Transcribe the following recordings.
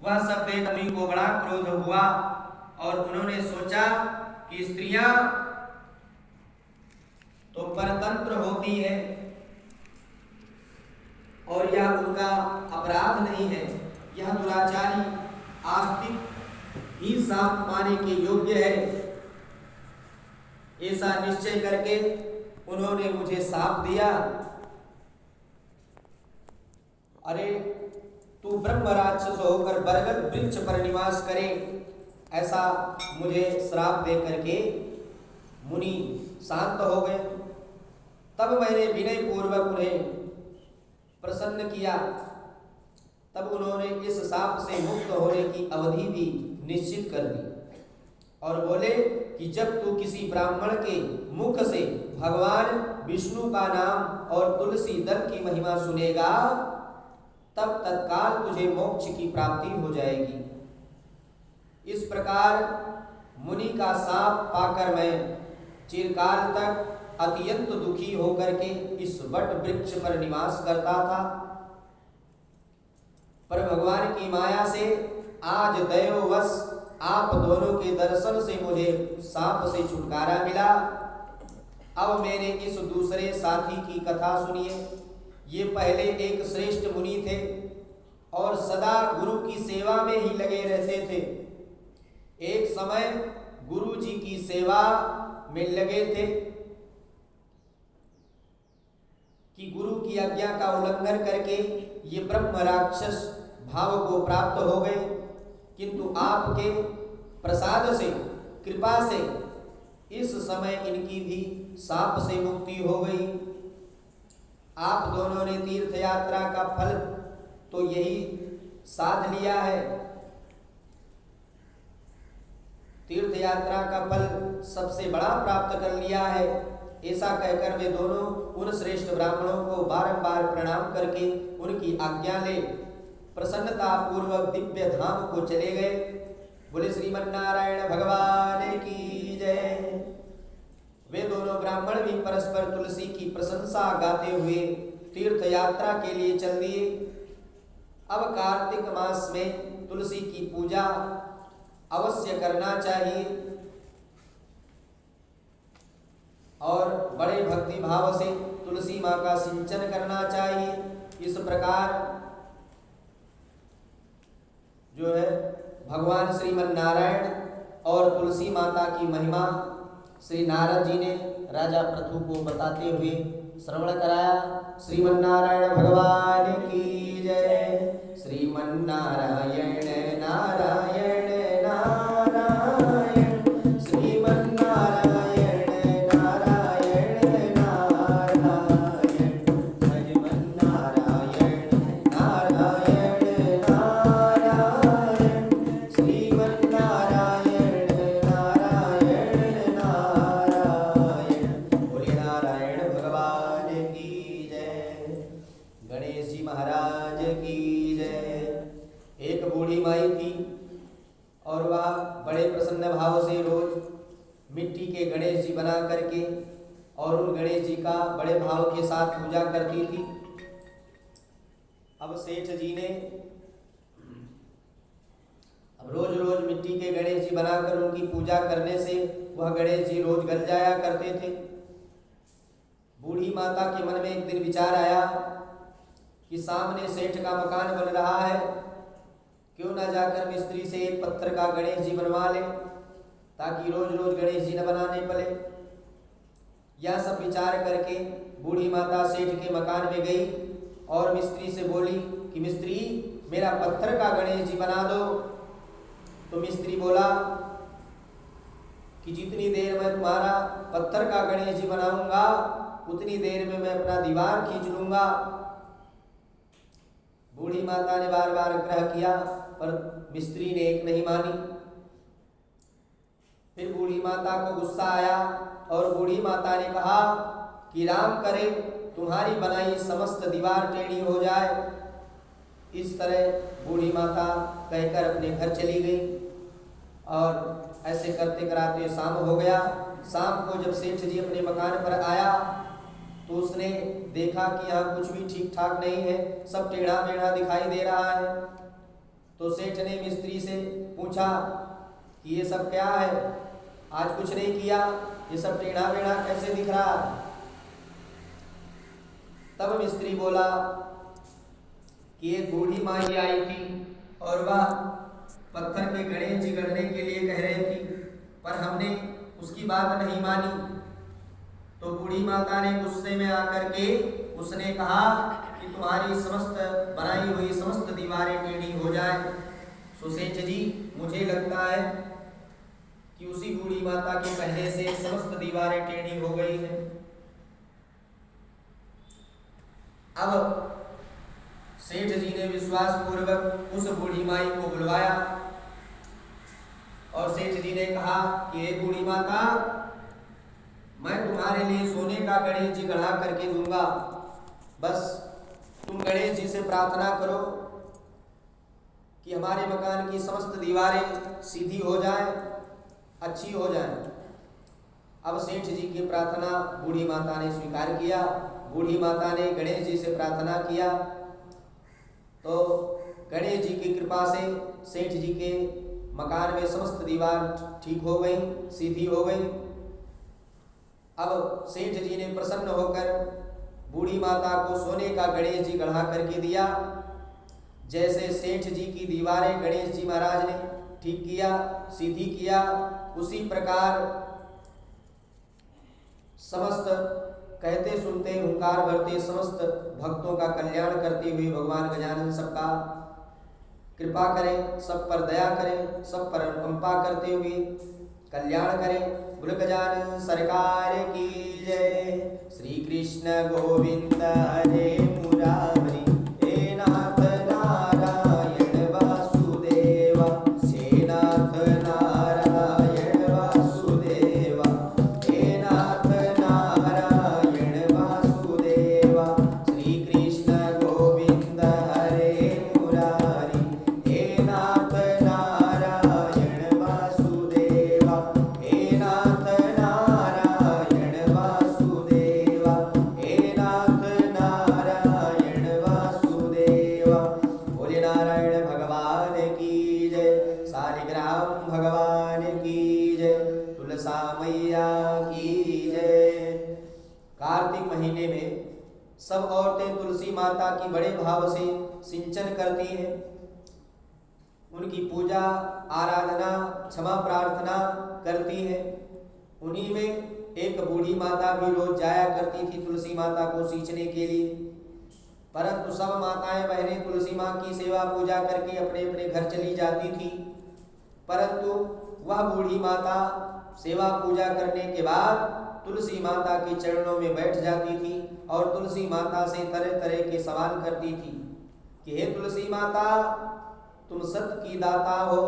वह सब देख मुनि को बड़ा क्रोध हुआ और उन्होंने सोचा कि स्त्रियां तो परतंत्र होती है और यह उनका अपराध नहीं है, यह दुराचारी आस्तिक ही शाप पाने के योग्य है। ऐसा निश्चय करके उन्होंने मुझे शाप दिया। अरे तू ब्रह्म राक्षस होकर बरगद वृक्ष पर निवास करे, ऐसा मुझे श्राप दे करके मुनि शांत हो गए। तब मैंने विनय पूर्वक उन्हें प्रसन्न किया। तब उन्होंने इस शाप से मुक्त होने की अवधि भी निश्चित कर दी और बोले कि जब तू किसी ब्राह्मण के मुख से भगवान विष्णु का नाम और तुलसी दल की महिमा सुनेगा, तब तत्काल तुझे मोक्ष की प्राप्ति हो जाएगी। इस प्रकार मुनि का शाप पाकर मैं चिरकाल तक अत्यंत दुखी होकर के इस वट वृक्ष पर निवास करता था। पर भगवान की माया से आज दैववश आप दोनों के दर्शन से मुझे सांप से छुटकारा मिला। अब मेरे इस दूसरे साथी की कथा सुनिए। ये पहले एक श्रेष्ठ मुनि थे और सदा गुरु की सेवा में ही लगे रहते थे। एक समय गुरु जी की सेवा में लगे थे कि गुरु की आज्ञा का उल्लंघन करके ये ब्रह्म राक्षस भाव को प्राप्त हो गए, किंतु आपके प्रसाद से, कृपा से इस समय इनकी भी शाप से मुक्ति हो गई। आप दोनों ने तीर्थ यात्रा का फल तो यही साध लिया है। तीर्थ यात्रा का फल सबसे बड़ा प्राप्त कर लिया है। ऐसा कहकर वे दोनों उन श्रेष्ठ ब्राह्मणों को बारंबार प्रणाम करके उनकी आज्ञा ले प्रसन्नता पूर्वक दिव्य धाम को चले गए। बोले श्रीमन्नारायण भगवान की जय। वे दोनों ब्राह्मण भी परस्पर तुलसी की प्रशंसा गाते हुए तीर्थ यात्रा के लिए चल दिए। अब कार्तिक मास में तुलसी की पूजा अवश्य करना चाहिए और बड़े भक्ति भाव से तुलसी माँ का सिंचन करना चाहिए। इस प्रकार जो है भगवान श्रीमन्नारायण और तुलसी माता की महिमा श्री नारद जी ने राजा पृथु को बताते हुए श्रवण कराया। श्रीमन्नारायण भगवान की जय। श्रीमन्नारायण नारायण नारायण, श्रीमन्नारायण नारायण नारायण, श्रीमन्नारायण नारायण नारायण, श्रीमन्नारायण नारायण नारायण। बोले नारायण भगवान की जय। गणेश जी महाराज की जय। एक बूढ़ी माई थी और वह बड़े प्रसन्न भाव से रोज मिट्टी के गणेश जी बना करके और उन गणेश जी का बड़े भाव के साथ पूजा करती थी। अब सेठ जी ने अब रोज रोज मिट्टी के गणेश जी बनाकर उनकी पूजा करने से वह गणेश जी रोज गल जाया करते थे। बूढ़ी माता के मन में एक दिन विचार आया कि सामने सेठ का मकान बन रहा है, क्यों ना जाकर मिस्त्री से एक पत्थर का गणेश जी बनवा ले ताकि रोज रोज गणेश जी न बनाने पड़े। यह सब विचार करके बूढ़ी माता सेठ के मकान में गई और मिस्त्री से बोली कि मिस्त्री मेरा पत्थर का गणेश जी बना दो। तो मिस्त्री बोला कि जितनी देर में तुम्हारा पत्थर का गणेश जी बनाऊंगा उतनी देर में मैं अपना दीवार खींच लूंगा। बूढ़ी माता ने बार बार आग्रह किया पर मिस्त्री ने एक नहीं मानी। फिर बूढ़ी माता को गुस्सा आया और बूढ़ी माता ने कहा कि राम करे तुम्हारी बनाई समस्त दीवार टेढ़ी हो जाए। इस तरह बूढ़ी माता कहकर अपने घर चली गई और ऐसे करते कराते शाम हो गया। शाम को जब सेठ जी अपने मकान पर आया तो उसने देखा कि यहाँ कुछ भी ठीक ठाक नहीं है, सब टेढ़ा मेढ़ा दिखाई दे रहा है। तो सेठ ने मिस्त्री से पूछा कि ये सब क्या है, आज कुछ नहीं किया, ये सब टेढ़ा बेढ़ा कैसे दिख रहा है। तब मिस्त्री बोला कि एक बूढ़ी माई आई थी और वह पत्थर के गणेश जी गढ़ने के लिए कह रही थी, पर हमने उसकी बात नहीं मानी। तो बूढ़ी माता ने गुस्से में आकर के उसने कहा कि तुम्हारी समस्त बनाई हुई समस्त दीवारें टेढ़ी हो जाए। सो सेठ जी, मुझे लगता है कि उसी बूढ़ी माता के कहने से समस्त दीवारें टेढ़ी हो गई हैं। अब सेठ जी ने विश्वास पूर्वक उस बूढ़ी माई को बुलवाया और सेठ जी ने कहा कि हे बूढ़ी माता, मैं तुम्हारे लिए सोने का गणेश जी गढ़ा करके दूंगा, बस तुम गणेश जी से प्रार्थना करो कि हमारे मकान की समस्त दीवारें सीधी हो जाए, अच्छी हो जाए। अब सेठ जी की प्रार्थना बूढ़ी माता ने स्वीकार किया। बूढ़ी माता ने गणेश जी से प्रार्थना किया तो गणेश जी की कृपा से सेठ जी के मकान में समस्त दीवार ठीक हो गई, सीधी हो गई। अब सेठ जी ने प्रसन्न होकर बूढ़ी माता को सोने का गणेश जी गढ़ा करके दिया। जैसे सेठ जी की दीवारें गणेश जी महाराज ने ठीक किया, सीधी किया, उसी प्रकार समस्त कहते सुनते हुंकार भरते समस्त भक्तों का कल्याण करते हुए भगवान गजानन सबका कृपा करें, सब पर दया करें, सब पर अनुकंपा करते हुए कल्याण करें। बोल गजानन सरकार की जय। श्री कृष्ण गोविंद हरे मुरारी, हे नाथ नारायण वासुदेवा, हे नाथ नारायण वासुदेवा, हे नाथ नारायण वासुदेवा। श्री कृष्ण गोविंद हरे मुरारी, हे नाथ नारायण वासुदेवा, हे नाथ नारायण वासुदेवा, हे नाथ नारायण वासुदेवा। बोले नारायण भगवान की जय, शालिग्राम भगवान की जय, तुलसा मैया की जय। कार्तिक महीने में सब औरतें तुलसी माता की बड़े भाव से सिंचन करती हैं, उनकी पूजा आराधना क्षमा प्रार्थना करती है। उन्हीं में एक बूढ़ी माता भी रोज जाया करती थी तुलसी माता को सींचने के लिए, परंतु सब माताएं बहनें तुलसी माँ की सेवा पूजा करके अपने अपने घर चली जाती थी। परंतु वह बूढ़ी माता सेवा पूजा करने के बाद तुलसी माता के चरणों में बैठ जाती थी और तुलसी माता से तरह तरह के सवाल करती थी कि हे तुलसी माता, तुम सत की दाता हो,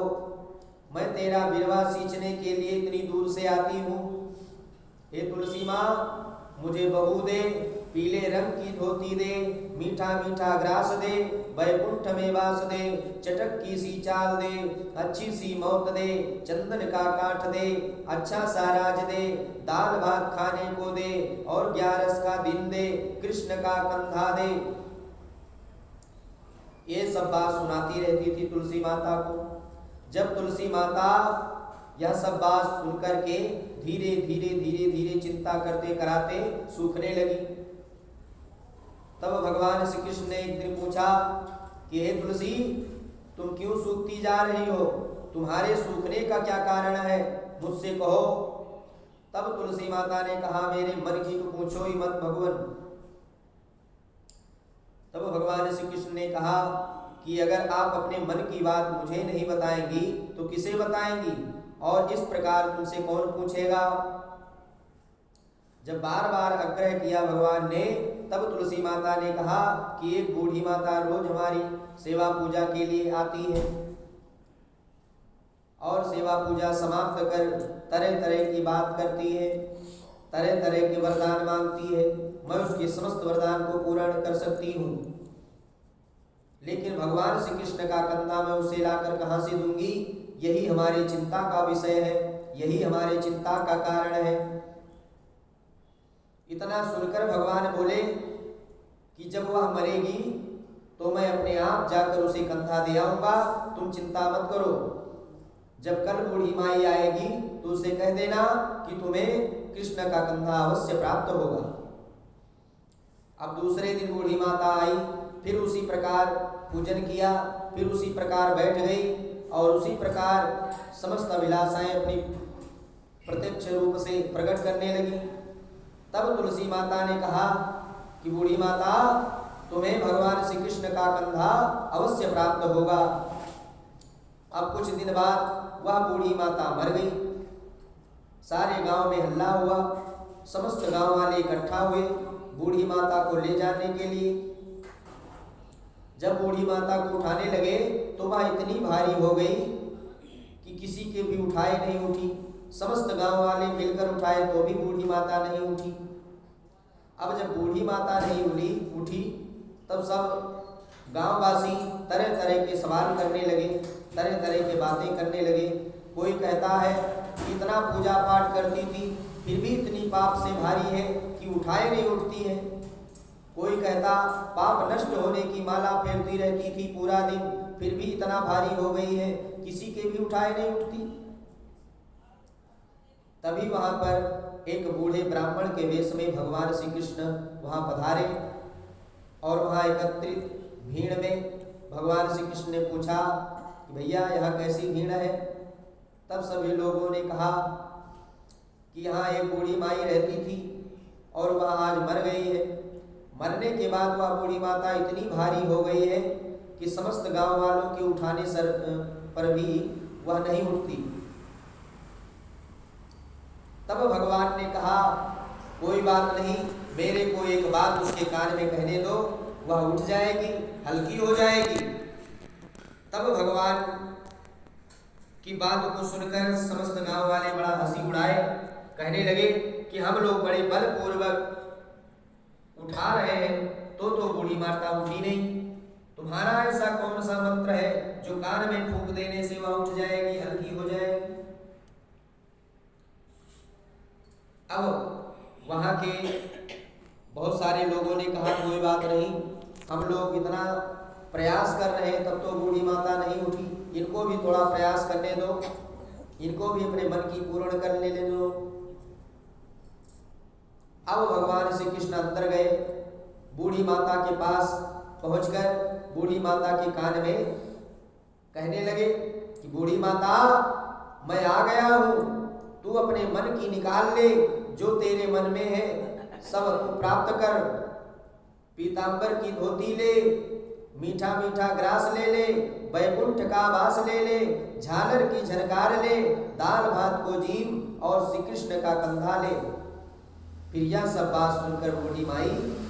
मैं तेरा बिरवा सींचने के लिए इतनी दूर से आती हूँ। हे तुलसी माँ, मुझे बहू दे, पीले रंग की धोती दे, मीठा मीठा ग्रास दे, वैकुंठ में वास दे, चटक की सी चाल दे, अच्छी सी मौत दे, चंदन का काठ दे, अच्छा सा राज दे, दाल भात खाने को दे और 11 का दिन दे, कृष्ण का कंधा दे। ये सब बात सुनाती रहती थी तुलसी माता को। जब तुलसी माता यह सब बात सुनकर के धीरे धीरे धीरे धीरे चिंता करते कराते सूखने लगी। तब भगवान श्री कृष्ण ने एक दिन पूछा कि हे तुलसी, तुम क्यों सूखती जा रही हो, तुम्हारे सूखने का क्या कारण है, मुझसे कहो। तब तुलसी माता ने कहा, मेरे मन की तो पूछो ही मत भगवान। तब भगवान श्री कृष्ण ने कहा कि अगर आप अपने मन की बात मुझे नहीं बताएंगी तो किसे बताएंगी, और इस प्रकार तुमसे कौन पूछेगा। जब बार बार आग्रह किया भगवान ने, तब तुलसी माता ने कहा कि एक बूढ़ी माता रोज हमारी सेवा पूजा के लिए आती है और सेवा पूजा समाप्त कर तरह तरह की बात करती है, तरह तरह के वरदान मांगती है। मैं उसके समस्त वरदान को पूर्ण कर सकती हूँ, लेकिन भगवान श्री कृष्ण का कंधा मैं उसे लाकर कहाँ से दूंगी। यही हमारी चिंता का विषय है, यही हमारे चिंता का कारण है। इतना सुनकर भगवान बोले कि जब वह मरेगी तो मैं अपने आप जाकर उसे कंधा दे आऊंगा, तुम चिंता मत करो। जब कल बूढ़ी माई आएगी तो उसे कह देना कि तुम्हें कृष्ण का कंधा अवश्य प्राप्त होगा। अब दूसरे दिन बूढ़ी माता आई, फिर उसी प्रकार पूजन किया, फिर उसी प्रकार बैठ गई और उसी प्रकार समस्त अभिलाषाएं अपनी प्रत्यक्ष रूप से प्रकट करने लगी। तब तुलसी माता ने कहा कि बूढ़ी माता, तुम्हें भगवान श्री कृष्ण का कंधा अवश्य प्राप्त होगा। अब कुछ दिन बाद वह बूढ़ी माता मर गई। सारे गांव में हल्ला हुआ, समस्त गांव वाले इकट्ठा हुए बूढ़ी माता को ले जाने के लिए। जब बूढ़ी माता को उठाने लगे तो वह इतनी भारी हो गई कि किसी के भी उठाए नहीं उठी। समस्त गांव वाले मिलकर उठाए तो भी बूढ़ी माता नहीं उठी। अब जब बूढ़ी माता नहीं उठी तब सब गांववासी तरह तरह के सवाल करने लगे, तरह तरह की बातें करने लगे। कोई कहता है कि इतना पूजा पाठ करती थी फिर भी इतनी पाप से भारी है कि उठाए नहीं उठती है। कोई कहता पाप नष्ट होने की माला फेरती रहती थी पूरा दिन, फिर भी इतना भारी हो गई है किसी के भी उठाए नहीं उठती। तभी वहां पर एक बूढ़े ब्राह्मण के वेश में भगवान श्री कृष्ण वहां पधारे और वहां एकत्रित भीड़ में भगवान श्री कृष्ण ने पूछा कि भैया यहाँ कैसी भीड़ है। तब सभी लोगों ने कहा कि यहाँ एक बूढ़ी माई रहती थी और वह आज मर गई है। मरने के बाद वह बूढ़ी माता इतनी भारी हो गई है कि समस्त गांव वालों के उठाने सर पर भी वह नहीं उठती। तब भगवान ने कहा कोई बात नहीं, मेरे को एक बात उसके कान में कहने दो, वह उठ जाएगी, हल्की हो जाएगी। तब भगवान की बात को सुनकर समस्त गांव वाले बड़ा हंसी उड़ाए, कहने लगे कि हम लोग बड़े बलपूर्वक उठा रहे हैं तो बूढ़ी माता उठी नहीं। तुम्हारा ऐसा कौन सा मंत्र है जो कान में फूंक देने से वह उठ जाएगी, हल्की हो जाएगी। अब वहां के बहुत सारे लोगों ने कहा कोई बात नहीं, हम लोग इतना प्रयास कर रहे हैं तब तो बूढ़ी माता नहीं उठी, इनको भी थोड़ा प्रयास करने दो, इनको भी अपने मन की पूर्ण करने ले दो। अब भगवान श्री कृष्ण अंदर गए, बूढ़ी माता के पास पहुंचकर बूढ़ी माता के कान में कहने लगे कि बूढ़ी माता मैं आ गया हूं, तू अपने मन की निकाल ले, जो तेरे मन में है सब तू प्राप्त कर। पीतांबर की धोती ले, मीठा मीठा ग्रास ले ले, बैकुंठ का वास ले ले, झालर की झनकार ले, दाल भात को जीव और श्री कृष्ण का कंधा ले। फिर यह सब बात सुनकर बूढ़ी माई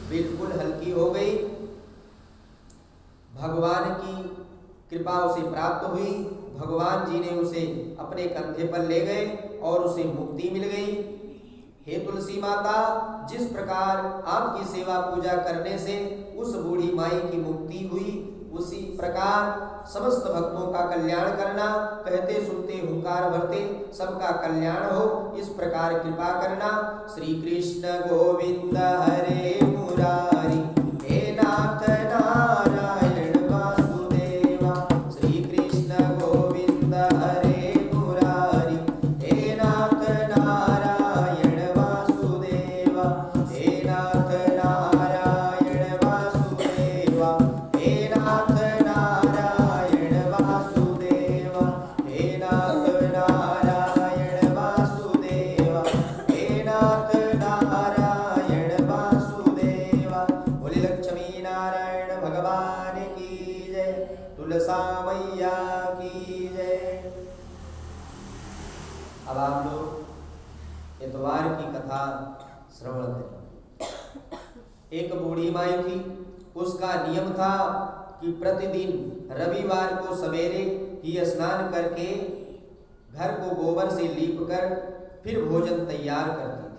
बिल्कुल हल्की हो गई। भगवान की कृपा उसे प्राप्त हुई, भगवान जी ने उसे अपने कंधे पर ले गए और उसे मुक्ति मिल गई। हे तुलसी माता, जिस प्रकार आपकी सेवा पूजा करने से उस बूढ़ी माई की मुक्ति हुई, उसी प्रकार समस्त भक्तों का कल्याण करना, कहते सुनते हुंकार भरते सबका कल्याण हो, इस प्रकार कृपा करना। श्री कृष्ण गोविंद हरे मुरारी, हे नाथ नारायण वासुदेवा। श्री कृष्ण गोविंद हरे मुरारी, हे नाथ नारायण वासुदेवा, हे नाथ नारायण वासुदेवा, हे नाथ नारायण वासुदेवा, हे नाथ नारायण वासुदेवा, हे नाथ नारायण वासुदेवा। बोले लक्ष्मी नारायण भगवान की जय, तुलसा मैया की जय। अब आप लोग इतवार की कथा श्रवण करें। एक बूढ़ी माई थी, उसका नियम था कि प्रतिदिन रविवार को सवेरे ही स्नान करके घर को गोबर से लीप कर फिर भोजन तैयार करती थी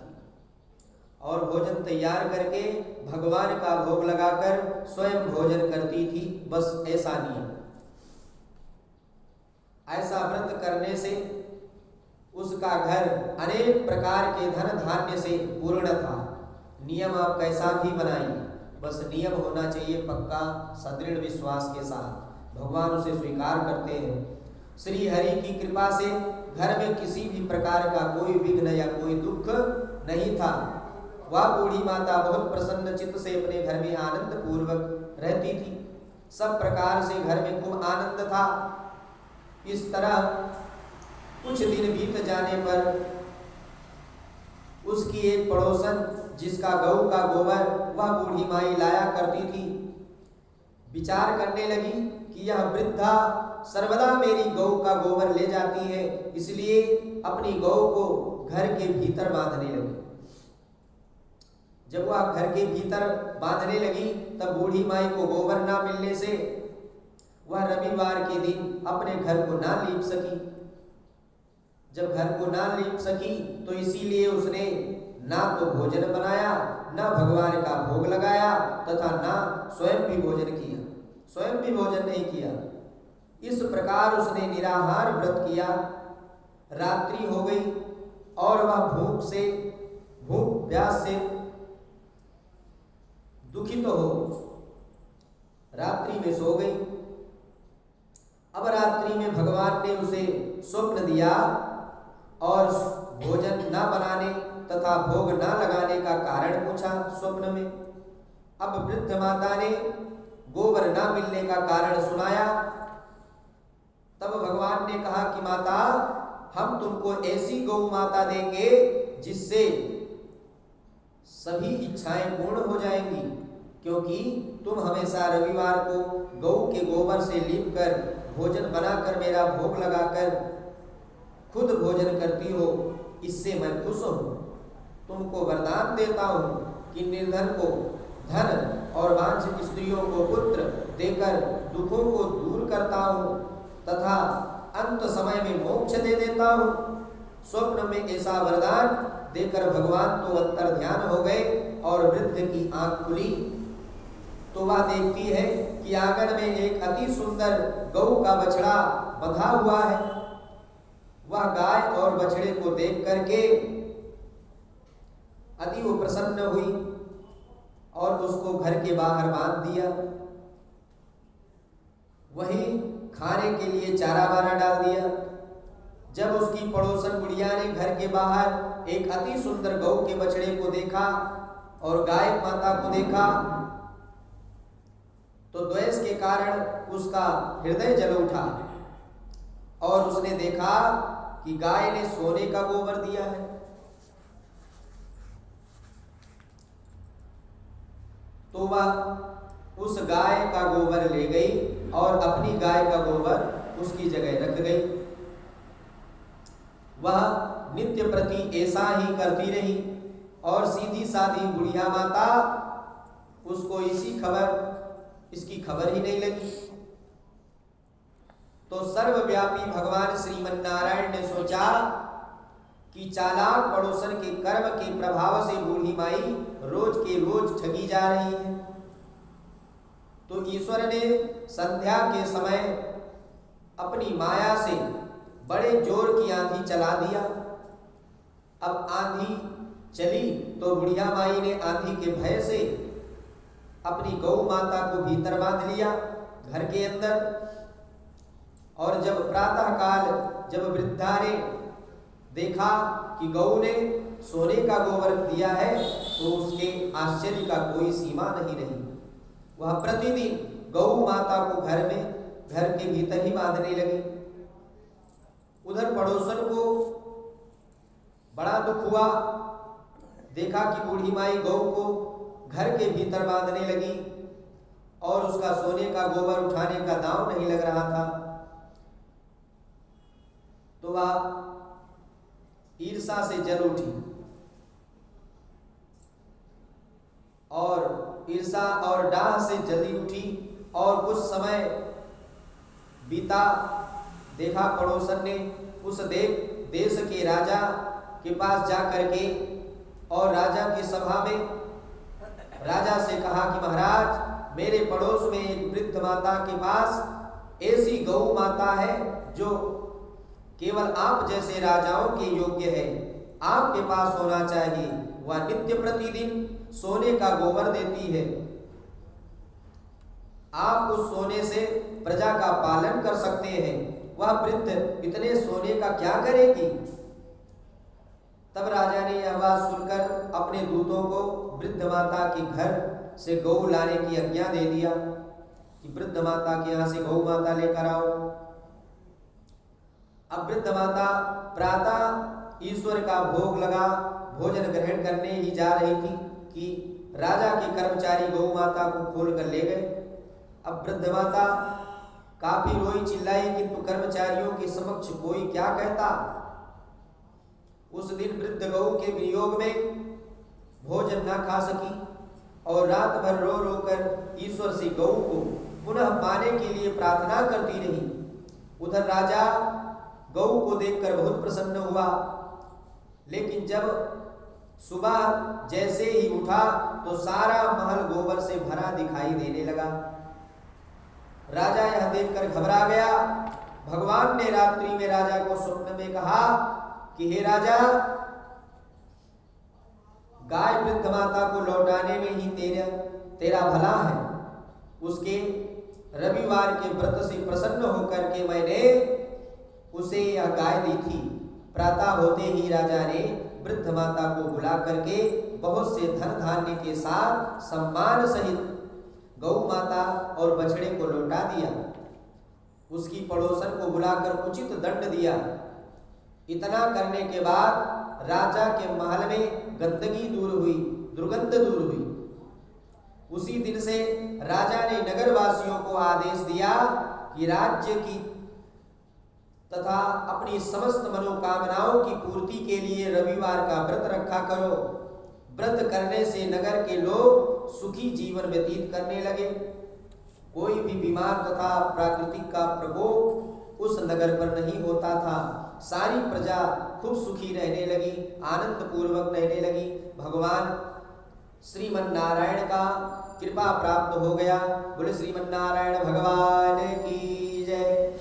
और भोजन तैयार करके भगवान का भोग लगाकर स्वयं भोजन करती थी। बस ऐसा नियम। ऐसा व्रत करने से उसका घर अनेक प्रकार के धन धान्य से पूर्ण था। नियम आप कैसा भी बनाइए, बस नियम होना चाहिए पक्का, सदृढ़ विश्वास के साथ भगवान उसे स्वीकार करते हैं। श्री हरि की कृपा से घर में किसी भी प्रकार का कोई विघ्न या कोई दुख नहीं था। वह बूढ़ी माता बहुत प्रसन्न चित्त से अपने घर में आनंद पूर्वक रहती थी। सब प्रकार से घर में खूब आनंद था। इस तरह कुछ दिन बीत जाने पर उसकी एक पड़ोसन, जिसका गऊ का गोबर वह बूढ़ी माई लाया करती थी, विचार करने लगी कि यह वृद्धा सर्वदा मेरी गऊ का गोबर ले जाती है, इसलिए अपनी गऊ को घर के भीतर बांधने लगी। जब वह घर के भीतर बांधने लगी तब बूढ़ी माई को गोबर ना मिलने से वह रविवार के दिन अपने घर को ना लीप सकी। जब घर को ना लीप सकी तो इसीलिए उसने ना तो भोजन बनाया, ना भगवान का भोग लगाया तथा ना स्वयं भी भोजन किया, स्वयं भी भोजन नहीं किया। इस प्रकार उसने निराहार व्रत किया। रात्रि हो गई और वह भूख प्यास से दुखित हो रात्रि में सो गई। अब रात्रि में भगवान ने उसे स्वप्न दिया और भोजन न बनाने तथा भोग न लगाने का कारण पूछा स्वप्न में। अब वृद्ध माता ने गोबर न मिलने का कारण सुनाया। तब भगवान ने कहा कि माता, हम तुमको ऐसी गौ माता देंगे जिससे सभी इच्छाएं पूर्ण हो जाएंगी, क्योंकि तुम हमेशा रविवार को गौ के गोबर से लीप कर भोजन बनाकर मेरा भोग लगाकर खुद भोजन करती हो। इससे मैं खुश हूँ। तुमको वरदान देता हूँ कि निर्धन को धन और वांछित स्त्रियों को पुत्र देकर दुखों को दूर करता हूँ तथा अंत समय में मोक्ष दे देता हूँ। स्वप्न में ऐसा वरदान देकर भगवान तो अंतर ध्यान हो गए और वृद्ध की आंख खुली तो वह देखती है कि आंगन में एक अति सुंदर गऊ का बछड़ा बंधा हुआ है। वह गाय और बछड़े को देख करके अति वो प्रसन्न हुई और उसको घर के बाहर बांध दिया। वहीं खाने के लिए चारा वारा डाल दिया। जब उसकी पड़ोसन बुढ़िया ने घर के बाहर एक अति सुंदर गौ के बछड़े को देखा और गाय माता को देखा तो द्वेष के कारण उसका हृदय जल उठा और उसने देखा कि गाय ने सोने का गोबर दिया है। तो वह उस गाय का गोबर ले गई और अपनी गाय का गोबर उसकी जगह रख गई। वह नित्य प्रति ऐसा ही करती रही और सीधी साधी बुढ़िया माता उसको इसकी खबर ही नहीं लगी। तो सर्वव्यापी भगवान श्रीमन्नारायण ने सोचा कि चालाक पड़ोसन के कर्म के प्रभाव से बूढ़ी माई रोज के रोज ठगी जा रही है। तो ईश्वर ने संध्या के समय अपनी माया से बड़े जोर की आंधी चला दिया। अब आंधी चली तो बुढ़िया माई ने आंधी के भय से अपनी गौ माता को भीतर बांध लिया घर के अंदर। और जब प्रातः काल जब वृद्धा ने देखा कि गौ ने सोने का गोबर दिया है तो उसके आश्चर्य का कोई सीमा नहीं रही। वह प्रतिदिन गौ माता को घर के भीतर ही बांधने लगी। उधर पड़ोसन को बड़ा दुख हुआ, देखा कि बूढ़ी माई गौ को घर के भीतर बांधने लगी और उसका सोने का गोबर उठाने का दांव नहीं लग रहा था। तो वह ईर्षा से जल उठी और ईर्षा और डाह से जली उठी और कुछ समय बीता। देखा पड़ोसन ने उस देश के राजा के पास जा करके और राजा की सभा में राजा से कहा कि महाराज, मेरे पड़ोस में एक वृद्ध माता के पास ऐसी गौ माता है जो केवल आप जैसे राजाओं के योग्य है, आपके पास होना चाहिए। वह नित्य प्रतिदिन सोने का गोबर देती है आप उस सोने से प्रजा का पालन कर सकते हैं, वह वृद्ध इतने सोने का क्या करेगी। तब राजा ने यह बात सुनकर अपने दूतों को वृद्ध माता के घर से गौ लाने की आज्ञा दे दिया कि वृद्ध माता के यहाँ से गौ माता लेकर आओ। अब वृद्ध माता प्रातः ईश्वर का भोग लगा भोजन ग्रहण करने ही जा रही थी कि राजा के कर्मचारी गौ माता को खोल कर ले गए। अब वृद्ध माता काफी रोई चिल्लाई, किंतु कर्मचारियों के समक्ष कोई क्या कहता। उस दिन वृद्ध गौ के वियोग में भोजन न खा सकी और रात भर रो रो कर ईश्वर से गौ को पुनः पाने के लिए प्रार्थना करती रही। उधर राजा गौ को देखकर बहुत प्रसन्न हुआ, लेकिन जब सुबह जैसे ही उठा तो सारा महल गोबर से भरा दिखाई देने लगा। राजा यह देखकर घबरा गया। भगवान ने रात्रि में राजा को स्वप्न में कहा कि हे राजा, गाय वृद्ध माता को लौटाने में ही तेरा भला है। उसके रविवार के व्रत से प्रसन्न होकर के मैंने उसे यह गाय दी थी। प्रातः होते ही राजा ने वृद्ध माता को बुला करके बहुत से धन धान्य के साथ सम्मान सहित गौ माता और बछड़े को लौटा दिया। उसकी पड़ोसन को बुलाकर उचित दंड दिया। इतना करने के बाद राजा के महल में गंदगी दूर हुई, दुर्गंध दूर हुई। उसी दिन से राजा ने नगरवासियों को आदेश दिया कि राज्य की तथा अपनी समस्त मनोकामनाओं की पूर्ति के लिए रविवार का व्रत रखा करो। व्रत करने से नगर के लोग सुखी जीवन व्यतीत करने लगे। कोई भी बीमार तथा प्राकृतिक का प्रकोप उस नगर पर नहीं होता था। सारी प्रजा खूब सुखी रहने लगी, आनंद पूर्वक रहने लगी। भगवान श्रीमन नारायण का कृपा प्राप्त हो गया। बोले श्रीमन नारायण भगवान की जय।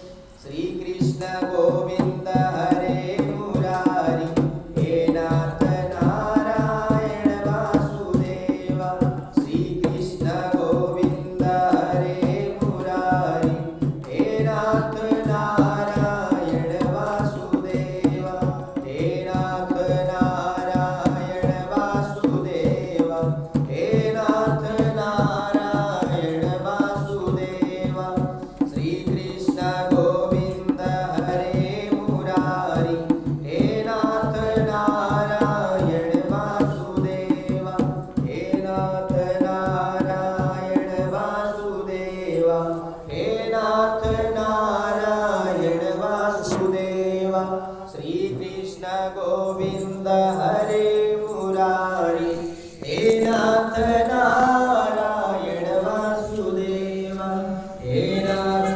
श्री कृष्ण गोविंद हरे मुरारी, हे नाथ नारायण वासुदेवा। श्री कृष्ण गोविंद हरे मुरारी, हे नाथ नारायण वासुदेवा। हे नाथ नारायण वासुदेवा, हे नाथ नारायण वासुदेवा। श्री कृष्ण गोविंद हरे मुरारी, हे नाथ नारायण वासुदेवा। हे नाथ नारायण वासुदेवा, हे नाथ नारायण वासुदेवा। श्री कृष्ण गोविंद हरे मुरारी, हे नाथ नारायण वासुदेवा। हे नाथ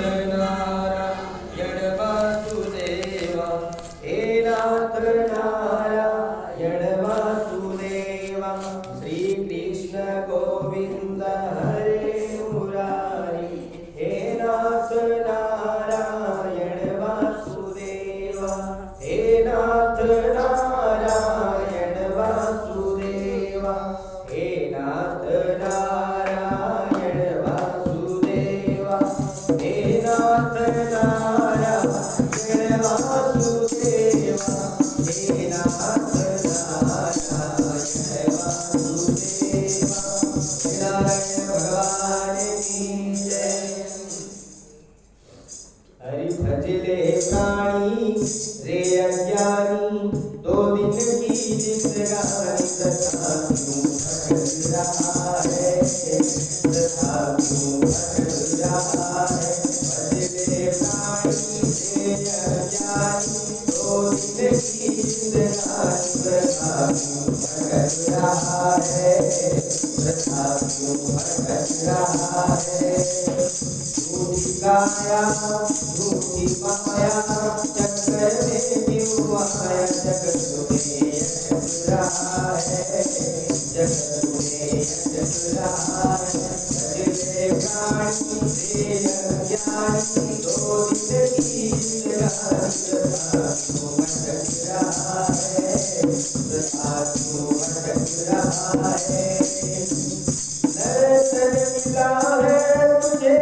नारायण वासुदेवा, हे नाथ नारायण वासुदेवा। श्री कृष्ण गोविंद हरे मुरारी, हे नाथ नारायण वासुदेवा। हे नाथ नारायण वासुदेवा, हे नाथ नारायण वासुदेवा। हे नाथ नारायण वासुदेवा, हे नाथ नारायण वासुदेवा। नारायण भगवान की जय। हरि भजले प्राणी रे अज्ञानी, 2 दिन की जिंदगानी तथा क्यों भटक रहा है, तथा क्यों भटक रहा है। भजले प्राणी रे अज्ञानी, 2 दिन की जिंदगानी तथा क्यों भटक रहा है, तथा क्यों भटक रहा है। झूठी काया झूठी माया, चक्कर में क्यों आया। जगत में अटक रहा है, जगत में अटक रहा है। भजले प्राणी रे अज्ञानी, 2 दिन की जिंदगानी तथा क्यों भटक रहा है, तथा क्यों भटक रहा है। दर्शन मिला है तुझे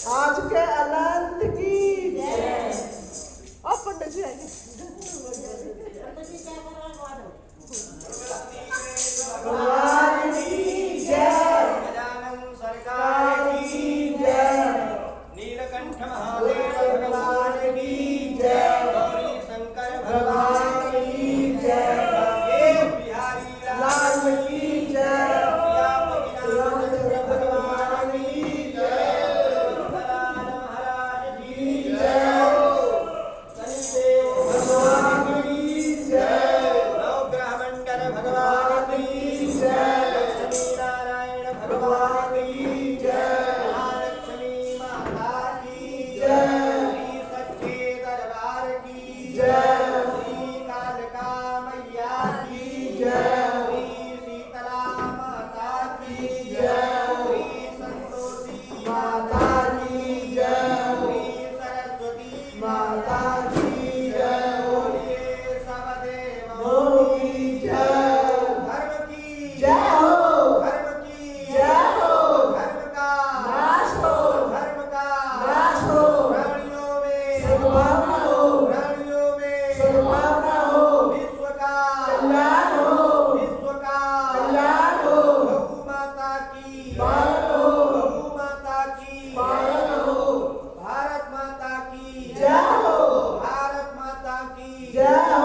आज के अनंत की जय। अब पंडित जी आएंगे। भगवान की जय। गजानन सरकार की जय। नीलकंठ महादेव भगवान की जय। गौरी शंकर भगवान की जय। हे बिहारी लाल की जय। भगवान की जय। महाराज की जय। भगवान की जय। नवग्रह मंडल भगवान की जय। लक्ष्मी नारायण भगवान की जय। महालक्ष्मी माता की जय। श्री सच्चे दरबार की जय। श्री कालिका मैया की जय। श्री शीतला माता की जय। श्री संतोषी माता की जय। श्री सरस्वती माता की जय। बोलिए सब देवों की जय। धर्म की जय हो। धर्म की जय हो। धर्म का नाश हो। धर्म का नाश हो। प्राणियों में सद्भावना हो। प्राणियों में सद्भावना हो। विश्व का कल्याण हो। विश्व का कल्याण हो। गौ माता की पालन हो। गौ माता की पालन हो। भारत माता की जय हो। भारत माता की जय हो।